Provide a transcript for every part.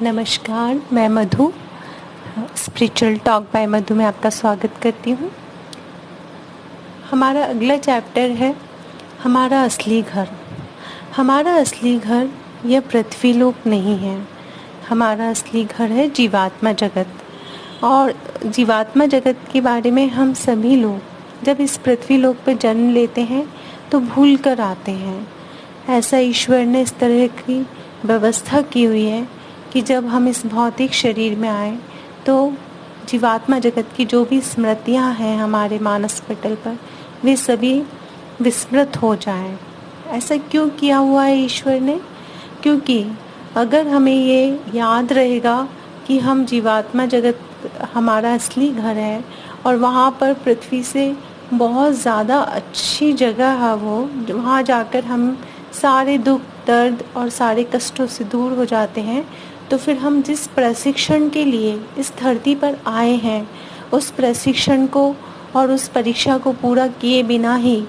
नमस्कार, मैं मधु spiritual talk bye मधु में आपका स्वागत करती हूँ। हमारा अगला चैप्टर है हमारा असली घर। हमारा असली घर यह पृथ्वी लोक नहीं है। हमारा असली घर है जीवात्मा जगत। और जीवात्मा जगत के बारे में हम सभी लोग जब इस पृथ्वी लोक पर जन्म लेते हैं तो भूल कर आते हैं। ऐसा ईश्वर ने इस तरह की व्यवस्था की हुई है कि जब हम इस भौतिक शरीर में आए तो जीवात्मा जगत की जो भी स्मृतियाँ हैं हमारे मानस पटल पर, वे सभी विस्मृत हो जाएं। ऐसा क्यों किया हुआ है ईश्वर ने? क्योंकि अगर हमें ये याद रहेगा कि हम जीवात्मा जगत हमारा असली घर है और वहाँ पर पृथ्वी से बहुत ज़्यादा अच्छी जगह है वो, वहाँ जाकर हम सारे दुख दर्द और सारे कष्टों से दूर हो जाते हैं, तो फिर हम जिस प्रशिक्षण के लिए इस धरती पर आए हैं उस प्रशिक्षण को और उस परीक्षा को पूरा किए बिना ही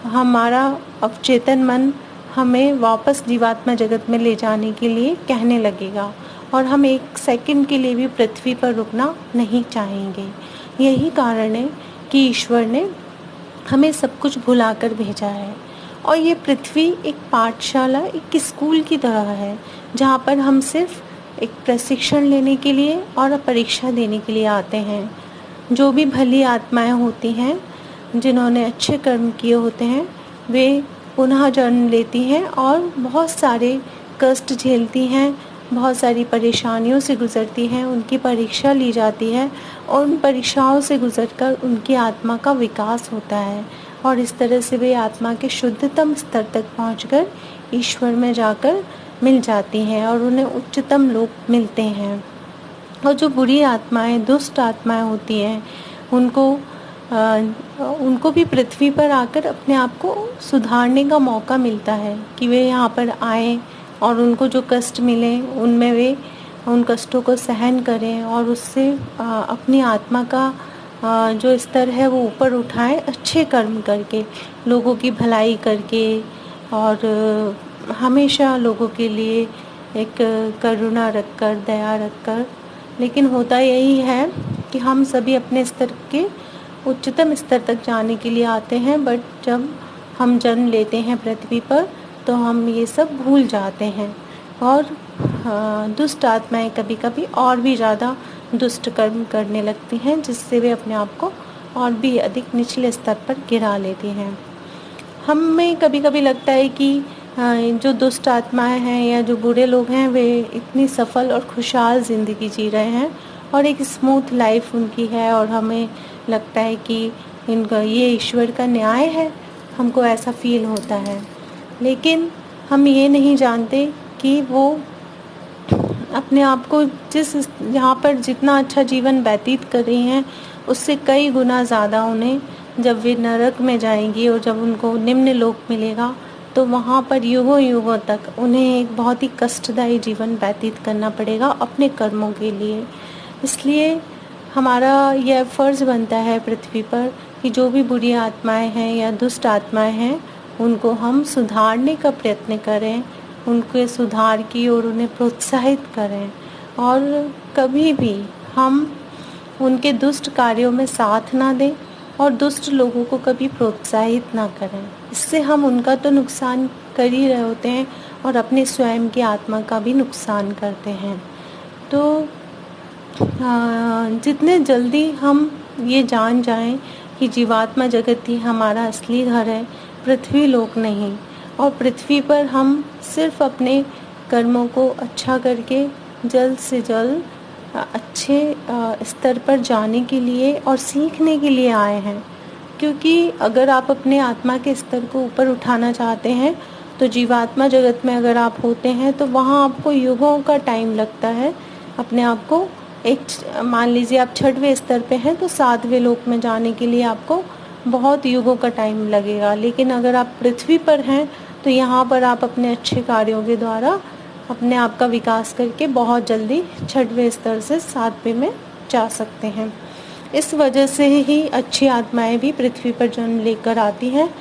हमारा अवचेतन मन हमें वापस जीवात्मा जगत में ले जाने के लिए कहने लगेगा और हम एक सेकंड के लिए भी पृथ्वी पर रुकना नहीं चाहेंगे। यही कारण है कि ईश्वर ने हमें सब कुछ भुलाकर भेजा है। और ये पृथ्वी एक पाठशाला, एक स्कूल की तरह है जहाँ पर हम सिर्फ एक प्रशिक्षण लेने के लिए और परीक्षा देने के लिए आते हैं। जो भी भली आत्माएं होती हैं जिन्होंने अच्छे कर्म किए होते हैं वे पुनः जन्म लेती हैं और बहुत सारे कष्ट झेलती हैं, बहुत सारी परेशानियों से गुजरती हैं, उनकी परीक्षा ली जाती है और उन परीक्षाओं से गुजरकर उनकी आत्मा का विकास होता है और इस तरह से वे आत्मा के शुद्धतम स्तर तक पहुंचकर ईश्वर में जाकर मिल जाती हैं और उन्हें उच्चतम लोक मिलते हैं। और जो बुरी आत्माएं, दुष्ट आत्माएं होती हैं उनको भी पृथ्वी पर आकर अपने आप को सुधारने का मौका मिलता है कि वे यहाँ पर आएँ और उनको जो कष्ट मिले उनमें वे उन कष्टों को सहन करें और उससे अपनी आत्मा का जो स्तर है वो ऊपर उठाएं, अच्छे कर्म करके, लोगों की भलाई करके और हमेशा लोगों के लिए एक करुणा रखकर, दया रखकर। लेकिन होता यही है कि हम सभी अपने स्तर के उच्चतम स्तर तक जाने के लिए आते हैं, बट जब हम जन्म लेते हैं पृथ्वी पर तो हम ये सब भूल जाते हैं और दुष्ट आत्माएं कभी कभी और भी ज़्यादा दुष्ट कर्म करने लगती हैं जिससे वे अपने आप को और भी अधिक निचले स्तर पर गिरा लेती हैं। हमें कभी कभी लगता है कि जो दुष्ट आत्माएं हैं या जो बुरे लोग हैं वे इतनी सफल और खुशहाल ज़िंदगी जी रहे हैं और एक स्मूथ लाइफ उनकी है और हमें लगता है कि इनका ये ईश्वर का न्याय है, हमको ऐसा फील होता है। लेकिन हम ये नहीं जानते कि वो अपने आप को यहाँ पर जितना अच्छा जीवन व्यतीत कर रही हैं उससे कई गुना ज़्यादा उन्हें जब वे नरक में जाएंगी और जब उनको निम्न लोक मिलेगा तो वहाँ पर युगों युगों तक उन्हें एक बहुत ही कष्टदायी जीवन व्यतीत करना पड़ेगा अपने कर्मों के लिए। इसलिए हमारा यह फ़र्ज़ बनता है पृथ्वी पर कि जो भी बुरी आत्माएं हैं या दुष्ट आत्माएं हैं उनको हम सुधारने का प्रयत्न करें, उनके सुधार की और उन्हें प्रोत्साहित करें और कभी भी हम उनके दुष्ट कार्यों में साथ ना दें और दुष्ट लोगों को कभी प्रोत्साहित ना करें। इससे हम उनका तो नुकसान कर ही रहे होते हैं और अपने स्वयं की आत्मा का भी नुकसान करते हैं। तो जितने जल्दी हम ये जान जाएं कि जीवात्मा जगत ही हमारा असली घर है, पृथ्वी लोक नहीं, और पृथ्वी पर हम सिर्फ अपने कर्मों को अच्छा करके जल्द से जल्द अच्छे स्तर पर जाने के लिए और सीखने के लिए आए हैं। क्योंकि अगर आप अपने आत्मा के स्तर को ऊपर उठाना चाहते हैं तो जीवात्मा जगत में अगर आप होते हैं तो वहाँ आपको युगों का टाइम लगता है अपने आप को मान लीजिए आप 6वें स्तर पे हैं तो 7वें लोक में जाने के लिए आपको बहुत युगों का टाइम लगेगा। लेकिन अगर आप पृथ्वी पर हैं तो यहाँ पर आप अपने अच्छे कार्यों के द्वारा अपने आप का विकास करके बहुत जल्दी 6वें स्तर से 7वें में जा सकते हैं। इस वजह से ही अच्छी आत्माएं भी पृथ्वी पर जन्म लेकर आती हैं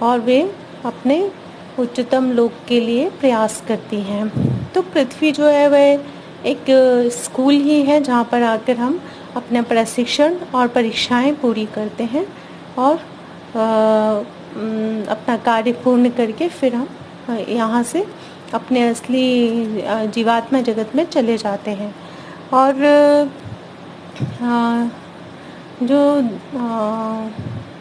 और वे अपने उच्चतम लोक के लिए प्रयास करती हैं। तो पृथ्वी जो है वह एक स्कूल ही है जहाँ पर आकर हम अपना प्रशिक्षण और परीक्षाएं पूरी करते हैं और अपना कार्य पूर्ण करके फिर हम यहाँ से अपने असली जीवात्मा जगत में चले जाते हैं। और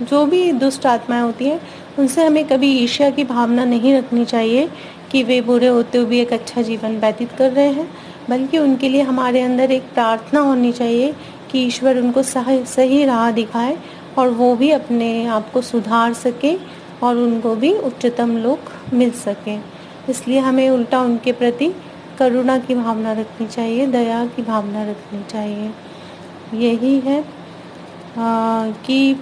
जो भी दुष्ट आत्माएं होती हैं उनसे हमें कभी ईर्ष्या की भावना नहीं रखनी चाहिए कि वे बुरे होते हुए भी एक अच्छा जीवन व्यतीत कर रहे हैं, बल्कि उनके लिए हमारे अंदर एक प्रार्थना होनी चाहिए कि ईश्वर उनको सही राह दिखाए और वो भी अपने आप को सुधार सके और उनको भी उच्चतम लोक मिल सके। इसलिए हमें उल्टा उनके प्रति करुणा की भावना रखनी चाहिए, दया की भावना रखनी चाहिए। यही है कि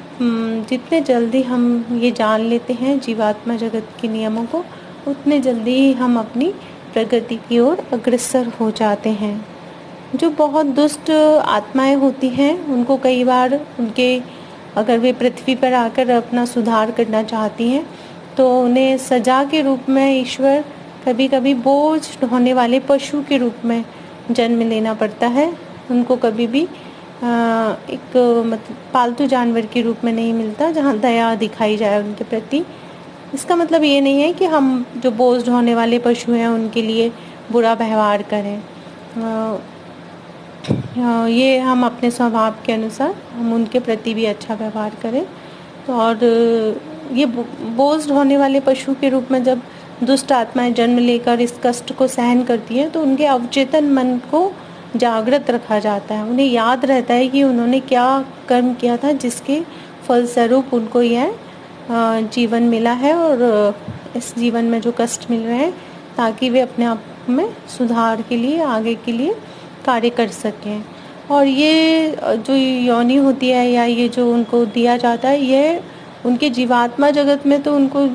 जितने जल्दी हम ये जान लेते हैं जीवात्मा जगत के नियमों को, उतने जल्दी ही हम अपनी प्रगति की ओर अग्रसर हो जाते हैं। जो बहुत दुष्ट आत्माएं होती हैं उनको कई बार अगर वे पृथ्वी पर आकर अपना सुधार करना चाहती हैं तो उन्हें सजा के रूप में ईश्वर कभी कभी बोझ ढोने वाले पशु के रूप में जन्म लेना पड़ता है। उनको कभी भी एक मतलब पालतू जानवर के रूप में नहीं मिलता जहाँ दया दिखाई जाए उनके प्रति। इसका मतलब ये नहीं है कि हम जो बोझ ढोने वाले पशु हैं उनके लिए बुरा व्यवहार करें। ये हम अपने स्वभाव के अनुसार हम उनके प्रति भी अच्छा व्यवहार करें। और ये बोझ ढोने वाले पशु के रूप में जब दुष्ट आत्माएं जन्म लेकर इस कष्ट को सहन करती हैं तो उनके अवचेतन मन को जागृत रखा जाता है। उन्हें याद रहता है कि उन्होंने क्या कर्म किया था जिसके फलस्वरूप उनको यह जीवन मिला है और इस जीवन में जो कष्ट मिल रहे हैं, ताकि वे अपने आप में सुधार के लिए आगे के लिए कार्य कर सकें। और ये जो योनि होती है या ये जो उनको दिया जाता है, ये उनके जीवात्मा जगत में तो उनको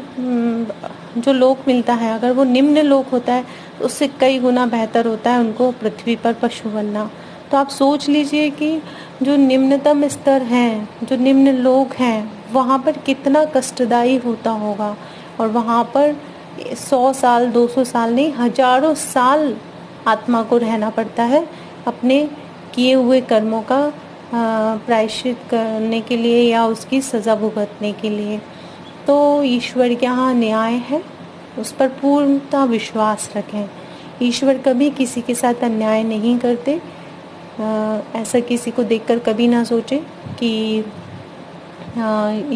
जो लोक मिलता है, अगर वो निम्न लोक होता है तो उससे कई गुना बेहतर होता है उनको पृथ्वी पर पशु बनना। तो आप सोच लीजिए कि जो निम्नतम स्तर हैं, जो निम्न लोक हैं, वहाँ पर कितना कष्टदायी होता होगा। और वहाँ पर 100 साल 200 साल नहीं, हजारों साल आत्मा को रहना पड़ता है अपने किए हुए कर्मों का प्रायश्चित करने के लिए या उसकी सज़ा भुगतने के लिए। तो ईश्वर के यहाँ न्याय है, उस पर पूर्णतः विश्वास रखें। ईश्वर कभी किसी के साथ अन्याय नहीं करते। ऐसा किसी को देखकर कभी ना सोचें कि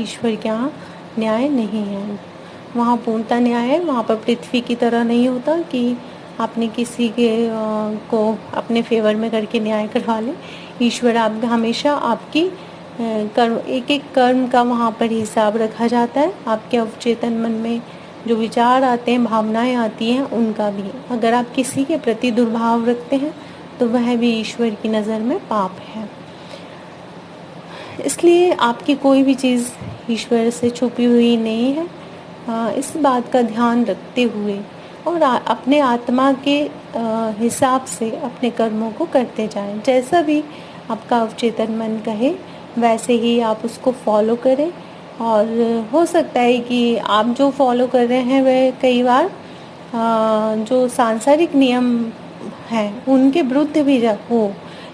ईश्वर के यहाँ न्याय नहीं है। वहाँ पूर्णतः न्याय है। वहाँ पर पृथ्वी की तरह नहीं होता कि आपने किसी को अपने फेवर में करके न्याय करवा ले। ईश्वर आप हमेशा आपकी कर्म, एक एक कर्म का वहाँ पर हिसाब रखा जाता है। आपके अवचेतन मन में जो विचार आते हैं, भावनाएं आती हैं, उनका भी। अगर आप किसी के प्रति दुर्भाव रखते हैं तो वह भी ईश्वर की नज़र में पाप है। इसलिए आपकी कोई भी चीज़ ईश्वर से छुपी हुई नहीं है। इस बात का ध्यान रखते हुए और अपने आत्मा के हिसाब से अपने कर्मों को करते जाएं। जैसा भी आपका अवचेतन मन कहे वैसे ही आप उसको फॉलो करें। और हो सकता है कि आप जो फॉलो कर रहे हैं वह कई बार जो सांसारिक नियम हैं उनके विरुद्ध भी हो,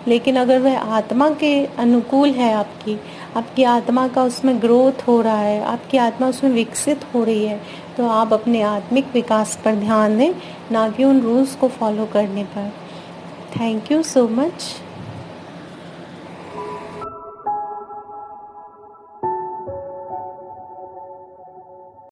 लेकिन अगर वह आत्मा के अनुकूल है, आपकी आत्मा का उसमें ग्रोथ हो रहा है, आपकी आत्मा उसमें विकसित हो रही है, तो आप अपने आत्मिक विकास पर ध्यान दें, ना कि उन रूल्स को फॉलो करने पर। Thank you so much.